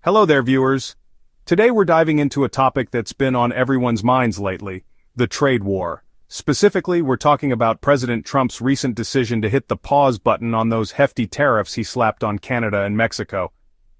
Hello there, viewers. Today we're diving into a topic that's been on everyone's minds lately, the trade war. Specifically, we're talking about President Trump's recent decision to hit the pause button on those hefty tariffs he slapped on Canada and Mexico.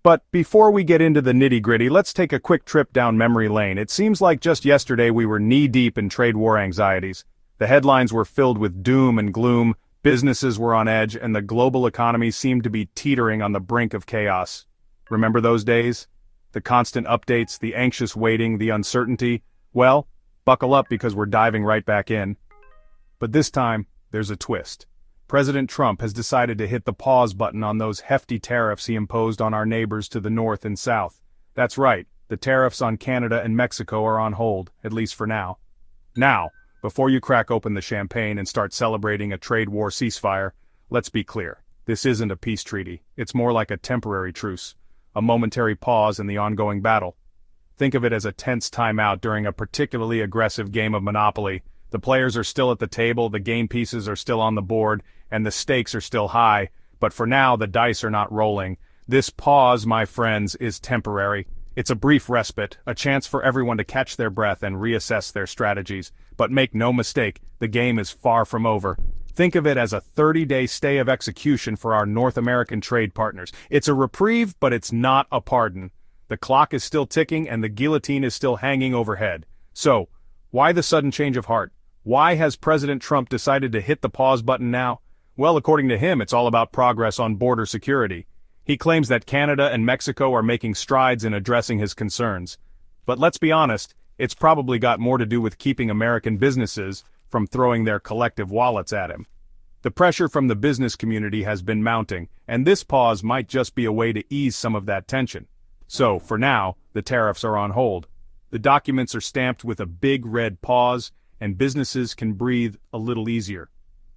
But before we get into the nitty-gritty, let's take a quick trip down memory lane. It seems like just yesterday we were knee-deep in trade war anxieties. The headlines were filled with doom and gloom, businesses were on edge, and the global economy seemed to be teetering on the brink of chaos. Remember those days? The constant updates, the anxious waiting, the uncertainty? Well, buckle up because we're diving right back in. But this time, there's a twist. President Trump has decided to hit the pause button on those hefty tariffs he imposed on our neighbors to the north and south. That's right, the tariffs on Canada and Mexico are on hold, at least for now. Now, before you crack open the champagne and start celebrating a trade war ceasefire, let's be clear. This isn't a peace treaty. It's more like a temporary truce. A momentary pause in the ongoing battle. Think of it as a tense timeout during a particularly aggressive game of Monopoly. The players are still at the table, the game pieces are still on the board, and the stakes are still high, but for now the dice are not rolling. This pause, my friends, is temporary. It's a brief respite, a chance for everyone to catch their breath and reassess their strategies. But make no mistake, the game is far from over. Think of it as a 30-day stay of execution for our North American trade partners. It's a reprieve, but it's not a pardon. The clock is still ticking and the guillotine is still hanging overhead. So, why the sudden change of heart? Why has President Trump decided to hit the pause button now? Well, according to him, it's all about progress on border security. He claims that Canada and Mexico are making strides in addressing his concerns. But let's be honest, it's probably got more to do with keeping American businesses from throwing their collective wallets at him. The pressure from the business community has been mounting, and this pause might just be a way to ease some of that tension. So, for now, the tariffs are on hold. The documents are stamped with a big red pause, and businesses can breathe a little easier.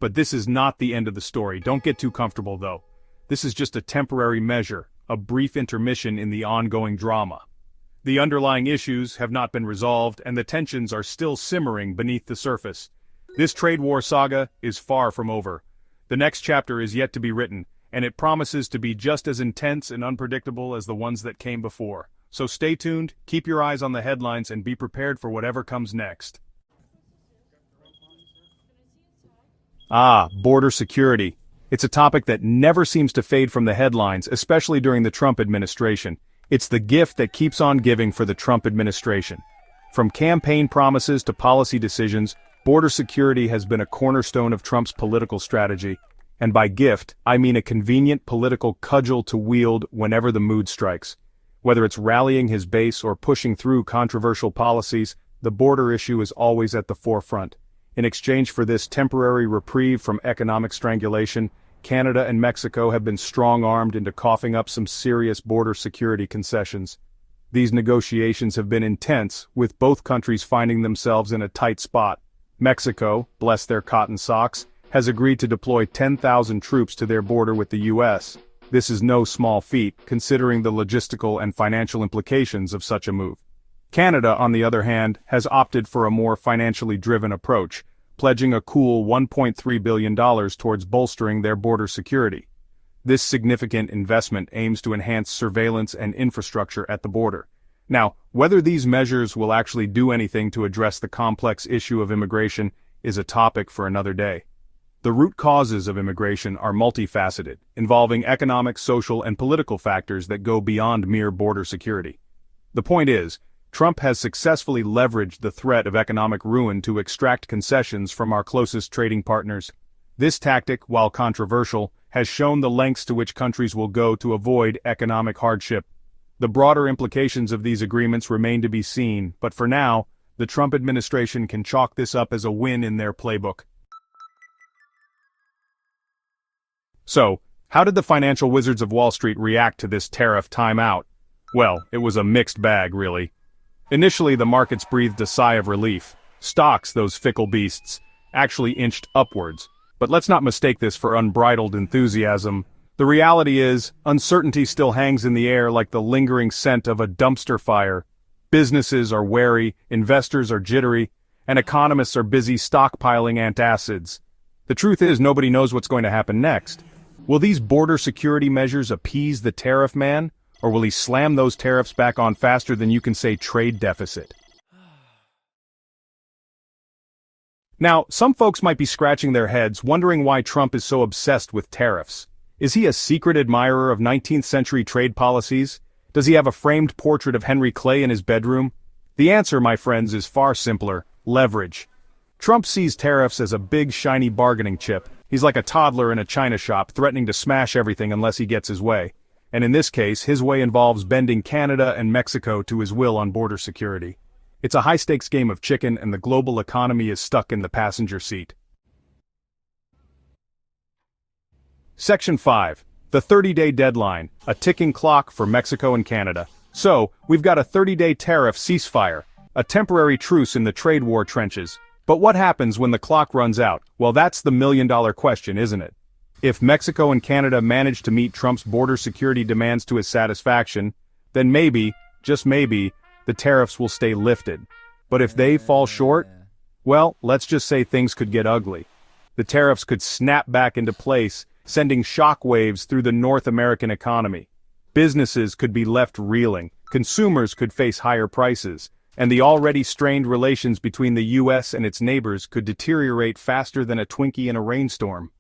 But this is not the end of the story. Don't get too comfortable, though. This is just a temporary measure, a brief intermission in the ongoing drama. The underlying issues have not been resolved, and the tensions are still simmering beneath the surface. This trade war saga is far from over. The next chapter is yet to be written, and it promises to be just as intense and unpredictable as the ones that came before. So stay tuned, keep your eyes on the headlines, and be prepared for whatever comes next. Border security. It's a topic that never seems to fade from the headlines, especially during the Trump administration. It's the gift that keeps on giving for the Trump administration. From campaign promises to policy decisions, border security has been a cornerstone of Trump's political strategy. And by gift, I mean a convenient political cudgel to wield whenever the mood strikes. Whether it's rallying his base or pushing through controversial policies, the border issue is always at the forefront. In exchange for this temporary reprieve from economic strangulation, Canada and Mexico have been strong-armed into coughing up some serious border security concessions. These negotiations have been intense, with both countries finding themselves in a tight spot. Mexico, bless their cotton socks, has agreed to deploy 10,000 troops to their border with the U.S. This is no small feat, considering the logistical and financial implications of such a move. Canada, on the other hand, has opted for a more financially driven approach, pledging a cool $1.3 billion towards bolstering their border security. This significant investment aims to enhance surveillance and infrastructure at the border. Now, whether these measures will actually do anything to address the complex issue of immigration is a topic for another day. The root causes of immigration are multifaceted, involving economic, social, and political factors that go beyond mere border security. The point is, Trump has successfully leveraged the threat of economic ruin to extract concessions from our closest trading partners. This tactic, while controversial, has shown the lengths to which countries will go to avoid economic hardship. The broader implications of these agreements remain to be seen, but for now, the Trump administration can chalk this up as a win in their playbook. So, how did the financial wizards of Wall Street react to this tariff timeout? Well, it was a mixed bag, really. Initially, the markets breathed a sigh of relief. Stocks, those fickle beasts, actually inched upwards. But let's not mistake this for unbridled enthusiasm. The reality is, uncertainty still hangs in the air like the lingering scent of a dumpster fire. Businesses are wary, investors are jittery, and economists are busy stockpiling antacids. The truth is, nobody knows what's going to happen next. Will these border security measures appease the tariff man, Or will he slam those tariffs back on faster than you can say trade deficit? Now, some folks might be scratching their heads wondering why Trump is so obsessed with tariffs. Is he a secret admirer of 19th century trade policies? Does he have a framed portrait of Henry Clay in his bedroom? The answer, my friends, is far simpler: leverage. Trump sees tariffs as a big shiny bargaining chip. He's like a toddler in a china shop threatening to smash everything unless he gets his way. And in this case, his way involves bending Canada and Mexico to his will on border security. It's a high-stakes game of chicken, and the global economy is stuck in the passenger seat. Section 5. The 30-day deadline, a ticking clock for Mexico and Canada. So, we've got a 30-day tariff ceasefire, a temporary truce in the trade war trenches. But what happens when the clock runs out? Well, that's the million-dollar question, isn't it? If Mexico and Canada manage to meet Trump's border security demands to his satisfaction, then maybe, just maybe, the tariffs will stay lifted. But if they fall short, well, let's just say things could get ugly. The tariffs could snap back into place, sending shockwaves through the North American economy. Businesses could be left reeling, consumers could face higher prices, and the already strained relations between the U.S. and its neighbors could deteriorate faster than a Twinkie in a rainstorm.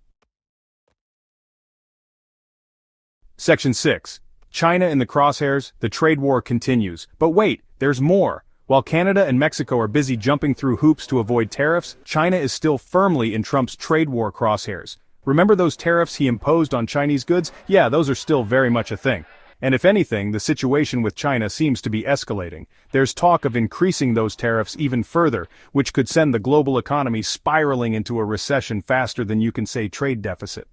Section 6. China in the crosshairs, the trade war continues. But wait, there's more. While Canada and Mexico are busy jumping through hoops to avoid tariffs, China is still firmly in Trump's trade war crosshairs. Remember those tariffs he imposed on Chinese goods? Yeah, those are still very much a thing. And if anything, the situation with China seems to be escalating. There's talk of increasing those tariffs even further, which could send the global economy spiraling into a recession faster than you can say trade deficit.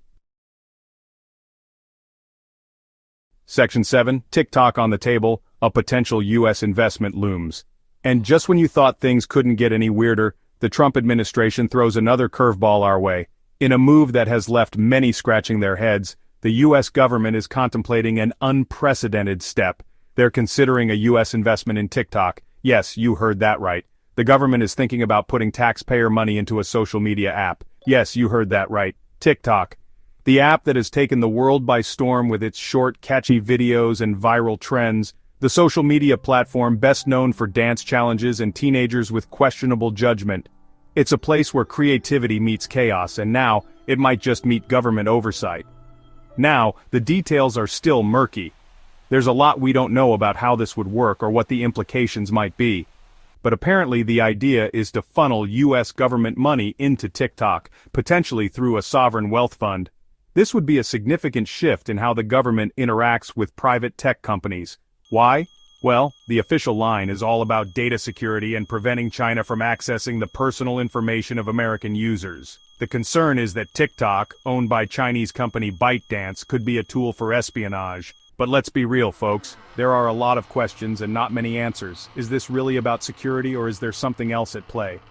Section 7, TikTok on the table, a potential U.S. investment looms. And just when you thought things couldn't get any weirder, the Trump administration throws another curveball our way. In a move that has left many scratching their heads, the U.S. government is contemplating an unprecedented step. They're considering a U.S. investment in TikTok. Yes, you heard that right. The government is thinking about putting taxpayer money into a social media app. Yes, you heard that right. TikTok. The app that has taken the world by storm with its short, catchy videos and viral trends, the social media platform best known for dance challenges and teenagers with questionable judgment. It's a place where creativity meets chaos, and now, it might just meet government oversight. Now, the details are still murky. There's a lot we don't know about how this would work or what the implications might be. But apparently the idea is to funnel U.S. government money into TikTok, potentially through a sovereign wealth fund. This would be a significant shift in how the government interacts with private tech companies. Why? Well, the official line is all about data security and preventing China from accessing the personal information of American users. The concern is that TikTok, owned by Chinese company ByteDance, could be a tool for espionage. But let's be real, folks. There are a lot of questions and not many answers. Is this really about security, or is there something else at play?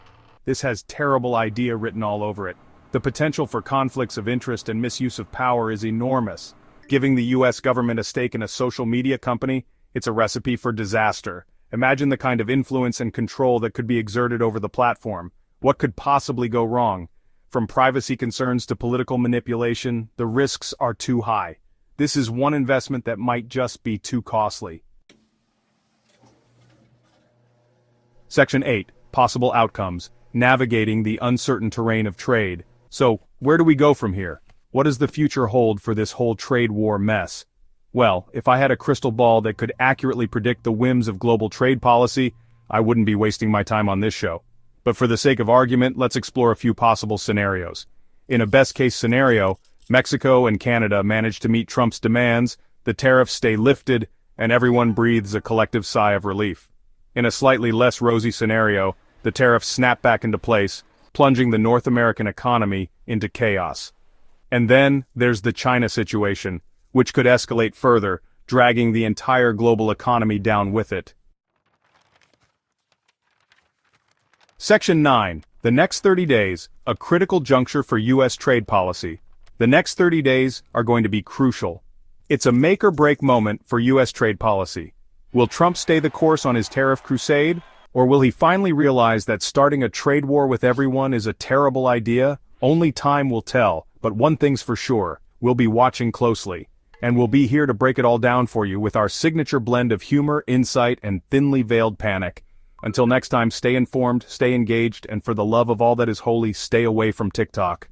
This has terrible idea written all over it. The potential for conflicts of interest and misuse of power is enormous. Giving the U.S. government a stake in a social media company, it's a recipe for disaster. Imagine the kind of influence and control that could be exerted over the platform. What could possibly go wrong? From privacy concerns to political manipulation, the risks are too high. This is one investment that might just be too costly. Section 8. Possible outcomes. Navigating the uncertain terrain of trade. So, where do we go from here? What does the future hold for this whole trade war mess? Well, if I had a crystal ball that could accurately predict the whims of global trade policy, I wouldn't be wasting my time on this show. But for the sake of argument, let's explore a few possible scenarios. In a best-case scenario, Mexico and Canada manage to meet Trump's demands, the tariffs stay lifted, and everyone breathes a collective sigh of relief. In a slightly less rosy scenario, the tariffs snap back into place, plunging the North American economy into chaos. And then, there's the China situation, which could escalate further, dragging the entire global economy down with it. Section 9. The next 30 days, a critical juncture for U.S. trade policy. The next 30 days are going to be crucial. It's a make-or-break moment for U.S. trade policy. Will Trump stay the course on his tariff crusade? Or will he finally realize that starting a trade war with everyone is a terrible idea? Only time will tell, but one thing's for sure, we'll be watching closely. and we'll be here to break it all down for you with our signature blend of humor, insight, and thinly veiled panic. Until next time, stay informed, stay engaged, and for the love of all that is holy, stay away from TikTok.